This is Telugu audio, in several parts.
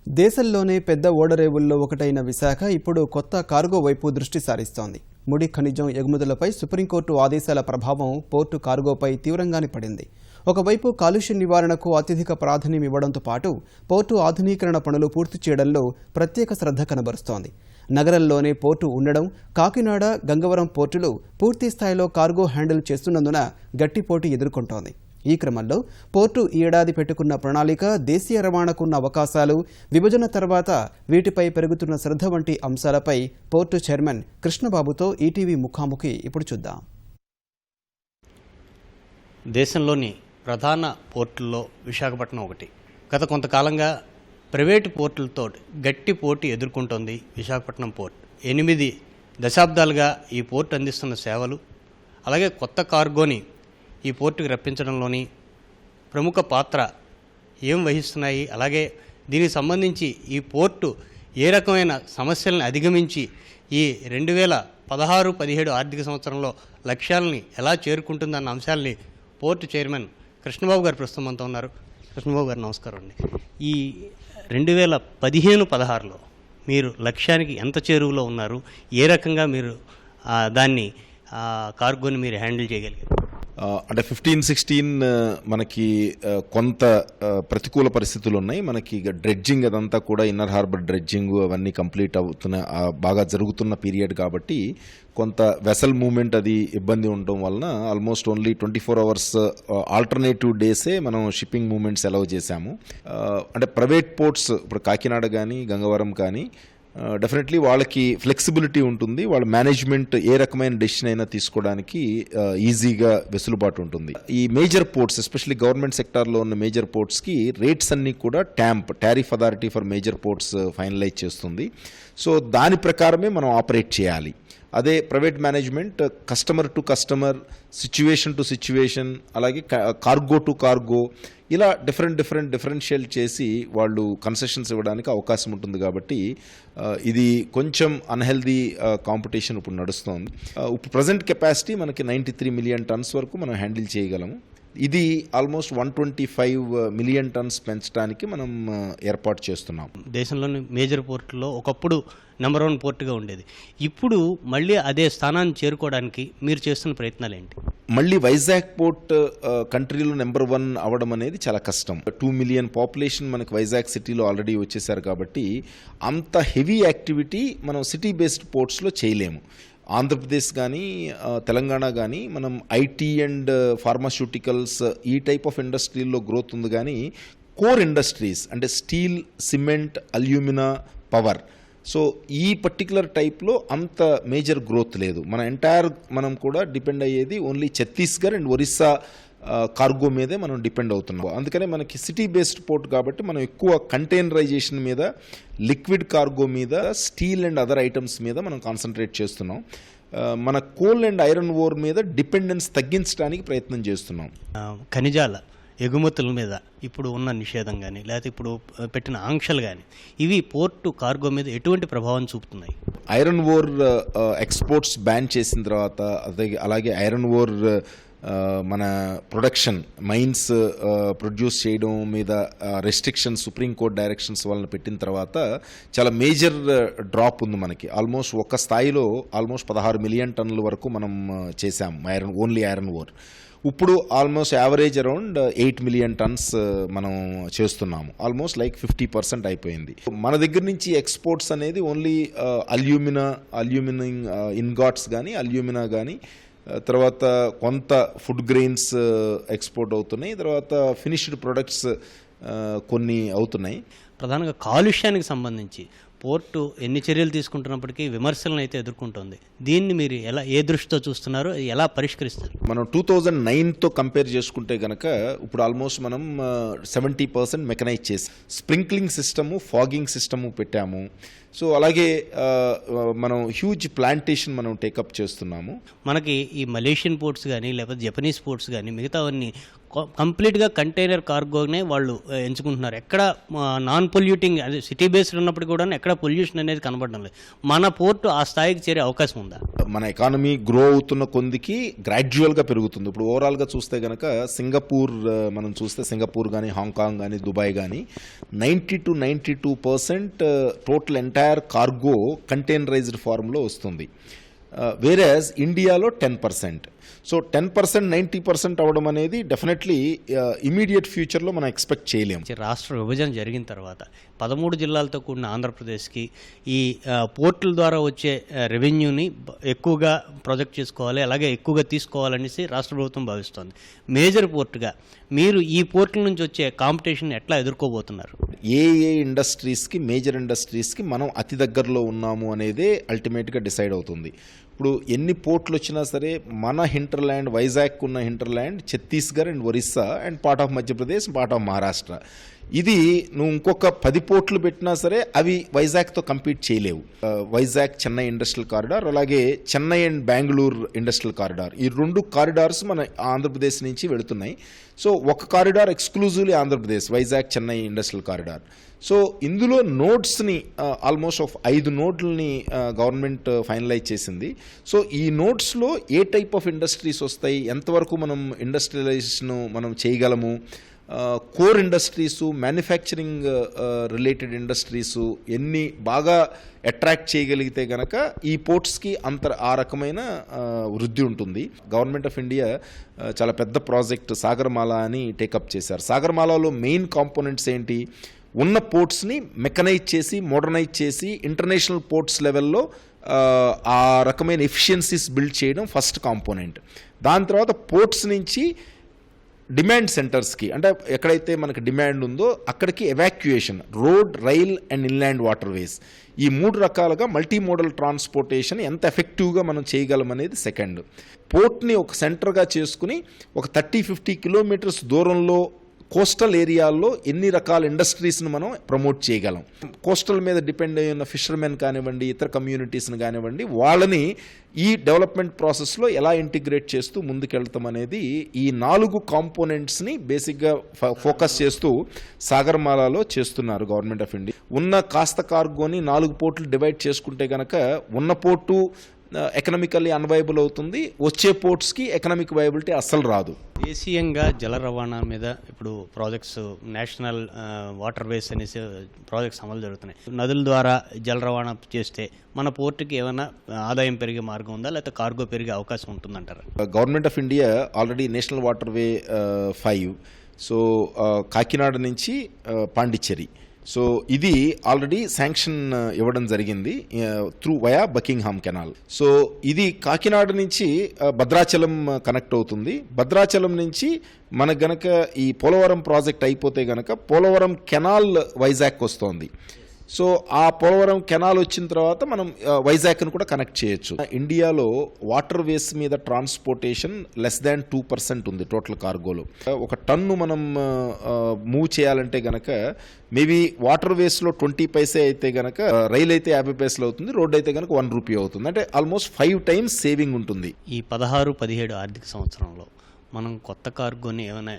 దేశంలోనే పెద్ద ఓడరేవుల్లో ఒకటైన విశాఖ ఇప్పుడు కొత్త కార్గో వైపు దృష్టి సారిస్తోంది. ముడి ఖనిజం ఎగుమతులపై సుప్రీంకోర్టు ఆదేశాల ప్రభావం పోర్టు కార్గోపై తీవ్రంగానే పడింది. ఒకవైపు కాలుష్య నివారణకు అత్యధిక ప్రాధాన్యం ఇవ్వడంతో పాటు పోర్టు ఆధునీకరణ పనులు పూర్తి చేయడంలో ప్రత్యేక శ్రద్ధ కనబరుస్తోంది. నగరంలోనే పోర్టు ఉండడం, కాకినాడ, గంగవరం పోర్టులు పూర్తి స్థాయిలో కార్గో హ్యాండిల్ చేస్తున్నందున గట్టి పోటీ ఎదుర్కొంటోంది. ఈ క్రమంలో పోర్టు ఈ ఏడాది పెట్టుకున్న ప్రణాళిక, దేశీయ రవాణాకున్న అవకాశాలు, విభజన తర్వాత వీటిపై పెరుగుతున్న శ్రద్ధ వంటి అంశాలపై పోర్టు చైర్మన్ కృష్ణబాబుతో ఈటీవీ ముఖాముఖి ఇప్పుడు చూద్దాం. దేశంలోని ప్రధాన పోర్టుల్లో విశాఖపట్నం ఒకటి. గత కొంతకాలంగా ప్రైవేటు పోర్టులతో గట్టి పోటీ ఎదుర్కొంటోంది విశాఖపట్నం పోర్ట్. 8 దశాబ్దాలుగా ఈ పోర్టు అందిస్తున్న సేవలు, అలాగే కొత్త కార్గోని ఈ పోర్టుకు రప్పించడంలోని ప్రముఖ పాత్ర ఏం వహిస్తున్నాయి, అలాగే దీనికి సంబంధించి ఈ పోర్టు ఏ రకమైన సమస్యలను అధిగమించి ఈ 2016-17 ఆర్థిక సంవత్సరంలో లక్ష్యాలని ఎలా చేరుకుంటుందన్న అంశాలని పోర్టు చైర్మన్ కృష్ణబాబు గారు ప్రస్తుతం మనతో ఉన్నారు. కృష్ణబాబు గారు నమస్కారం అండి. ఈ 2015-16లో మీరు లక్ష్యానికి ఎంత చేరువలో ఉన్నారు, ఏ రకంగా మీరు దాన్ని కార్గోని మీరు హ్యాండిల్ చేయగలిగారు? అంటే 15-16 మనకి కొంత ప్రతికూల పరిస్థితులు ఉన్నాయి. మనకి డ్రెడ్జింగ్ అదంతా కూడా ఇన్నర్ హార్బర్ డ్రెడ్జింగ్ అవన్నీ కంప్లీట్ అవుతున్న బాగా జరుగుతున్న పీరియడ్ కాబట్టి కొంత వెసల్ మూవ్మెంట్ అది ఇబ్బంది ఉండటం వలన ఆల్మోస్ట్ ఓన్లీ 24 అవర్స్ ఆల్టర్నేటివ్ డేసే మనం షిప్పింగ్ మూవ్మెంట్స్ అలౌ చేశాము. అంటే ప్రైవేట్ పోర్ట్స్ ఇప్పుడు కాకినాడ కానీ గంగవరం కానీ డెఫినెట్లీ వాళ్ళకి ఫ్లెక్సిబిలిటీ ఉంటుంది. వాళ్ళ మేనేజ్మెంట్ ఏ రకమైన డెసిషన్ అయినా తీసుకోవడానికి ఈజీగా వెసులుబాటు ఉంటుంది. ఈ మేజర్ పోర్ట్స్, ఎస్పెషల్లీ గవర్నమెంట్ సెక్టార్లో ఉన్న మేజర్ పోర్ట్స్కి రేట్స్ అన్నీ కూడా tariff authority for major ports finalize చేస్తుంది. సో దాని ప్రకారమే మనం ఆపరేట్ చేయాలి. అదే private management customer to customer, situation to situation, అలాగే కార్గో టు కార్గో ఇలా డిఫరెన్షియేట్ చేసి వాళ్ళు కన్సెషన్స్ ఇవ్వడానికి అవకాశం ఉంటుంది. కాబట్టి ఇది కొంచెం అన్హెల్దీ కాంపిటీషన్ ఇప్పుడు నడుస్తోంది. ఇప్పుడు ప్రజెంట్ కెపాసిటీ మనకి 93 మిలియన్ టన్స్ వరకు మనం హ్యాండిల్ చేయగలము. ఇది ఆల్మోస్ట్ 125 మిలియన్ టన్స్ పెంచడానికి మనం ఏర్పాటు చేస్తున్నాం. దేశంలోని మేజర్ పోర్టులో ఒకప్పుడు నెంబర్ 1 పోర్టుగా ఉండేది. ఇప్పుడు మళ్ళీ అదే స్థానాన్ని చేరుకోవడానికి మీరు చేస్తున్న ప్రయత్నాలు ఏంటి? మళ్ళీ వైజాగ్ పోర్ట్ కంట్రీలో నెంబర్ 1 అవ్వడం అనేది చాలా కష్టం. 2 మిలియన్ పాపులేషన్ మనకి వైజాగ్ సిటీలో ఆల్రెడీ వచ్చేసారు కాబట్టి అంత హెవీ యాక్టివిటీ మనం సిటీ బేస్డ్ పోర్ట్స్లో చేయలేము. ఆంధ్రప్రదేశ్ కానీ తెలంగాణ కానీ మనం ఐటీ అండ్ ఫార్మాస్యూటికల్స్ ఈ టైప్ ఆఫ్ ఇండస్ట్రీల్లో గ్రోత్ ఉంది. కానీ కోర్ ఇండస్ట్రీస్ అంటే steel, cement, alumina, power, so ఈ పర్టికులర్ టైప్లో అంత మేజర్ గ్రోత్ లేదు. మనం కూడా డిపెండ్ అయ్యేది only Chhattisgarh and Orissa cargo మీదే మనం డిపెండ్ అవుతున్నాం. అందుకనే మనకి సిటీ బేస్డ్ పోర్ట్ కాబట్టి మనం ఎక్కువ కంటైనరైజేషన్ మీద, లిక్విడ్ కార్గో మీద, స్టీల్ అండ్ అదర్ ఐటమ్స్ మీద మనం కాన్సన్ట్రేట్ చేస్తున్నాం. మన కోల్ అండ్ ఐరన్ ఓర్ మీద డిపెండెన్స్ తగ్గించడానికి ప్రయత్నం చేస్తున్నాం. ఖనిజాల ఎగుమతుల మీద ఇప్పుడు ఉన్న నిషేధం కానీ, లేకపోతే ఇప్పుడు పెట్టిన ఆంక్షలు కానీ, ఇవి పోర్టు కార్గో మీద ఎటువంటి ప్రభావం చూపుతున్నాయి? ఐరన్ ఓర్ ఎక్స్పోర్ట్స్ బ్యాన్ చేసిన తర్వాత, అలాగే ఐరన్ ఓర్ మన ప్రొడక్షన్ మైన్స్ ప్రొడ్యూస్ చేయడం మీద రెస్ట్రిక్షన్స్ సుప్రీంకోర్టు డైరెక్షన్స్ వలన పెట్టిన తర్వాత చాలా మేజర్ డ్రాప్ ఉంది మనకి. ఆల్మోస్ట్ ఒక స్థాయిలో ఆల్మోస్ట్ 16 మిలియన్ టన్నుల వరకు మనం చేసాం ఓన్లీ ఐరన్ ఓర్. ఇప్పుడు almost average around 8 million tons మనం చేస్తున్నాము. ఆల్మోస్ట్ లైక్ 50% అయిపోయింది. మన దగ్గర నుంచి ఎక్స్పోర్ట్స్ అనేది ఓన్లీ అల్యూమినియం ఇన్గాట్స్ కానీ, అల్యూమినా కానీ, తర్వాత కొంత ఫుడ్ గ్రెయిన్స్ ఎక్స్పోర్ట్ అవుతున్నాయి, తర్వాత ఫినిష్డ్ ప్రొడక్ట్స్ కొన్ని అవుతున్నాయి. ప్రధానంగా కాలుష్యానికి సంబంధించి పోర్టు ఎన్ని చర్యలు తీసుకుంటున్నప్పటికీ విమర్శలను అయితే ఎదుర్కొంటుంది. దీన్ని మీరు ఏ దృష్టితో చూస్తున్నారు, ఎలా పరిష్కరిస్తారు? మనం 2009తో కంపేర్ చేసుకుంటే కనుక ఇప్పుడు ఆల్మోస్ట్ మనం 70% మెకనైజ్ చేసి స్ప్రింక్లింగ్ సిస్టము, ఫాగింగ్ సిస్టము పెట్టాము. సో అలాగే మనం హ్యూజ్ ప్లాంటేషన్ మనం టేకప్ చేస్తున్నాము. మనకి ఈ మలేషియన్ పోర్ట్స్ కానీ, లేకపోతే జపనీస్ పోర్ట్స్ కానీ, మిగతావన్నీ కంప్లీట్గా కంటైనర్ కార్గోనే వాళ్ళు ఎంచుకుంటున్నారు. ఎక్కడ నాన్ పొల్యూటింగ్, అదే సిటీ బేస్డ్ ఉన్నప్పుడు కూడా ఎక్కడ పొల్యూషన్ అనేది కనబడడం లేదు. మన పోర్టు ఆ స్థాయికి చేరే అవకాశం ఉందా? మన ఎకానమీ గ్రో అవుతున్న కొందికి గ్రాడ్యువల్గా పెరుగుతుంది. ఇప్పుడు ఓవరాల్గా చూస్తే కనుక సింగపూర్ మనం చూస్తే సింగపూర్ కానీ హాంకాంగ్ కానీ దుబాయ్ కానీ 90 to 92% టోటల్ ఎంటైర్ కార్గో కంటైనరైజ్డ్ ఫార్మ్లో వస్తుంది. వేరేజ్ ఇండియాలో 10%. సో 10% 90% అవ్వడం అనేది డెఫినెట్లీ ఇమీడియట్ ఫ్యూచర్లో మనం ఎక్స్పెక్ట్ చేయలేము. రాష్ట్ర విభజన జరిగిన తర్వాత 13 జిల్లాలతో కూడిన ఆంధ్రప్రదేశ్కి ఈ పోర్టుల ద్వారా వచ్చే రెవెన్యూని ఎక్కువగా ప్రొజెక్ట్ చేసుకోవాలి, అలాగే ఎక్కువగా తీసుకోవాలనేసి రాష్ట్ర ప్రభుత్వం భావిస్తోంది. మేజర్ పోర్టుగా మీరు ఈ పోర్టుల నుంచి వచ్చే కాంపిటీషన్ ఎట్లా ఎదుర్కోబోతున్నారు? ఏ ఇండస్ట్రీస్కి, మేజర్ ఇండస్ట్రీస్కి మనం అతి దగ్గరలో ఉన్నాము అనేదే అల్టిమేట్గా డిసైడ్ అవుతుంది. ఇప్పుడు ఎన్ని పోర్ట్లు వచ్చినా సరే మన హింటర్ల్యాండ్, వైజాగ్ ఉన్న hinterland Chhattisgarh and Orissa and part of Madhya Pradesh, part of Maharashtra. ఇది నువ్వు ఇంకొక 10 పోర్ట్లు పెట్టినా సరే అవి వైజాగ్తో కంపీట్ చేయలేవు. వైజాగ్ చెన్నై ఇండస్ట్రియల్ కారిడార్, అలాగే Chennai and Bengaluru industrial corridor, ఈ 2 కారిడార్స్ మన ఆంధ్రప్రదేశ్ నుంచి వెళుతున్నాయి. సో ఒక corridor exclusively Andhra Pradesh, Vizag Chennai industrial corridor. So ఇందులో నోట్స్ని ఆల్మోస్ట్ 5 నోట్లని గవర్నమెంట్ ఫైనలైజ్ చేసింది. సో ఈ నోట్స్లో ఏ టైప్ ఆఫ్ ఇండస్ట్రీస్ వస్తాయి, ఎంతవరకు మనం ఇండస్ట్రియలైజేషన్ మనం చేయగలము, core industries, manufacturing related industries ఎన్ని బాగా అట్రాక్ట్ చేయగలిగితే గనక ఈ పోర్ట్స్కి ఆ రకమైన వృద్ధి ఉంటుంది. గవర్నమెంట్ ఆఫ్ ఇండియా చాలా పెద్ద ప్రాజెక్ట్ సాగర్మాల అని టేకప్ చేశారు. సాగర్మాలలో మెయిన్ కాంపోనెంట్స్ ఏంటి? ఉన్న పోర్ట్స్ని మెకనైజ్ చేసి, మోడర్నైజ్ చేసి, ఇంటర్నేషనల్ పోర్ట్స్ లెవెల్లో ఆ రకమైన ఎఫిషియన్సీస్ బిల్డ్ చేయడం ఫస్ట్ కాంపోనెంట్. దాని తర్వాత పోర్ట్స్ నుంచి డిమాండ్ సెంటర్స్కి, అంటే ఎక్కడైతే మనకి డిమాండ్ ఉందో అక్కడికి evacuation, road, rail and inland water ways, ఈ 3 రకాలుగా మల్టీ మోడల్ ట్రాన్స్పోర్టేషన్ ఎంత ఎఫెక్టివ్గా మనం చేయగలం అనేది సెకండ్. పోర్ట్ని ఒక సెంటర్గా చేసుకుని ఒక 30-50 కిలోమీటర్స్ దూరంలో కోస్టల్ ఏరియాల్లో ఎన్ని రకాల ఇండస్ట్రీస్ని మనం ప్రమోట్ చేయగలం. కోస్టల్ మీద డిపెండ్ అయి ఉన్న ఫిషర్మెన్ కానివ్వండి, ఇతర కమ్యూనిటీస్ని కానివ్వండి, వాళ్ళని ఈ డెవలప్మెంట్ ప్రాసెస్లో ఎలా ఇంటిగ్రేట్ చేస్తూ ముందుకెళ్తాం అనేది ఈ 4 కాంపోనెంట్స్ని బేసిక్గా ఫోకస్ చేస్తూ సాగర్మాలలో చేస్తున్నారు గవర్నమెంట్ ఆఫ్ ఇండియా. ఉన్న కాస్త కార్గోని 4 పోర్టులు డివైడ్ చేసుకుంటే కనుక ఉన్న పోర్టు ఎకనామికల్లీ అన్వైబుల్ అవుతుంది, వచ్చే పోర్ట్స్కి ఎకనామిక్ వైబిలిటీ అస్సలు రాదు. దేశీయంగా జల రవాణా మీద ఇప్పుడు ప్రాజెక్ట్స్, నేషనల్ వాటర్ వేస్ అనేసి ప్రాజెక్ట్స్ అమలు జరుగుతున్నాయి. నదుల ద్వారా జల రవాణా చేస్తే మన పోర్టుకి ఏమైనా ఆదాయం పెరిగే మార్గం ఉందా, లేకపోతే కార్గో పెరిగే అవకాశం ఉంటుందంటారా? Government of India already national water way 5, so Kakinada నుంచి పాండిచ్చేరి, సో ఇది ఆల్రెడీ శాంక్షన్ ఇవ్వడం జరిగింది through via Buckingham canal. So ఇది కాకినాడ నుంచి భద్రాచలం కనెక్ట్ అవుతుంది. భద్రాచలం నుంచి మనకు గనక ఈ పోలవరం ప్రాజెక్ట్ అయిపోతే గనక పోలవరం కెనాల్ వైజాగ్ వస్తోంది. సో ఆ పోలవరం కెనాల్ వచ్చిన తర్వాత మనం వైజాగ్ను కూడా కనెక్ట్ చేయొచ్చు. ఇండియాలో వాటర్ వేస్ మీద ట్రాన్స్పోర్టేషన్ లెస్ దాన్ 2% ఉంది టోటల్ కార్గోలో. ఒక టన్ను మనం మూవ్ చేయాలంటే గనక మేబీ వాటర్ వేస్లో 20 పైసే అయితే గనక, రైలు అయితే 50 పైసలు అవుతుంది, రోడ్ అయితే గనక 1 రూపీ అవుతుంది. అంటే ఆల్మోస్ట్ 5 times సేవింగ్ ఉంటుంది. ఈ 16-17 ఆర్థిక సంవత్సరంలో మనం కొత్త కార్గోని ఏమైనా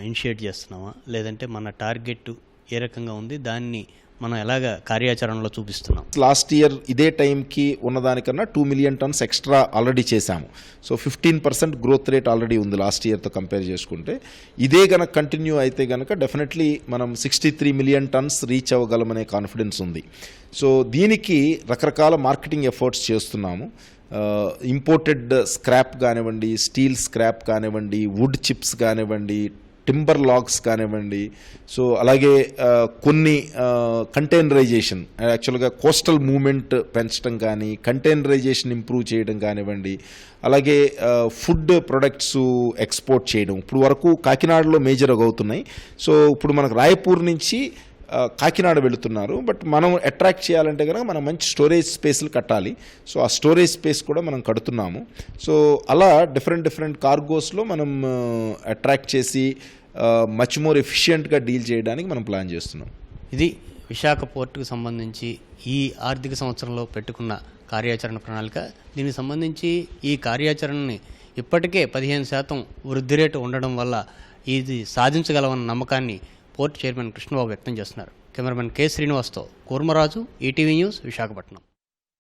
ఇనిషియేట్ చేస్తున్నామా, లేదంటే మన టార్గెట్ ఏ రకంగా ఉంది, దాన్ని మనం ఎలాగ కార్యాచరణలో చూపిస్తున్నాం? లాస్ట్ ఇయర్ ఇదే టైంకి ఉన్నదానికన్నా 2 million tons ఎక్స్ట్రా ఆల్రెడీ చేశాము. సో 15% గ్రోత్ రేట్ ఆల్రెడీ ఉంది లాస్ట్ ఇయర్తో కంపేర్ చేసుకుంటే. ఇదే కనుక కంటిన్యూ అయితే కనుక డెఫినెట్లీ మనం 63 million tons రీచ్ అవ్వగలమనే కాన్ఫిడెన్స్ ఉంది. సో దీనికి రకరకాల మార్కెటింగ్ ఎఫర్ట్స్ చేస్తున్నాము. ఇంపోర్టెడ్ స్క్రాప్ కానివ్వండి, స్టీల్ స్క్రాప్ కానివ్వండి, వుడ్ చిప్స్ కానివ్వండి, టింబర్ లాగ్స్ కానివ్వండి, సో అలాగే కొన్ని కంటైనరైజేషన్, యాక్చువల్గా కోస్టల్ మూవ్మెంట్ పెంచడం కానీ, కంటైనరైజేషన్ ఇంప్రూవ్ చేయడం కానివ్వండి, అలాగే ఫుడ్ ప్రొడక్ట్స్ ఎక్స్పోర్ట్ చేయడం ఇప్పుడు వరకు కాకినాడలో మేజర్గా అవుతున్నాయి. సో ఇప్పుడు మనకు రాయపూర్ నుంచి కాకినాడ వెళుతున్నారు. బట్ మనం అట్రాక్ట్ చేయాలంటే కనుక మనం మంచి స్టోరేజ్ స్పేస్లు కట్టాలి. సో ఆ స్టోరేజ్ స్పేస్ కూడా మనం కడుతున్నాము. సో అలా డిఫరెంట్ కార్గోస్లో మనం అట్రాక్ట్ చేసి మచ్ మోర్ ఎఫిషియెంట్గా డీల్ చేయడానికి మనం ప్లాన్ చేస్తున్నాం. ఇది విశాఖ పోర్టుకు సంబంధించి ఈ ఆర్థిక సంవత్సరంలో పెట్టుకున్న కార్యాచరణ ప్రణాళిక. దీనికి సంబంధించి ఈ కార్యాచరణని ఇప్పటికే 15% వృద్ధి రేటు ఉండడం వల్ల ఇది సాధించగలమన్న నమ్మకాన్ని పోర్టు చైర్మన్ కృష్ణబాబు వ్యక్తం చేస్తున్నారు. కెమెరామెన్ కె శ్రీనివాస్తో కూర్మరాజు, ఈటీవీ న్యూస్, విశాఖపట్నం.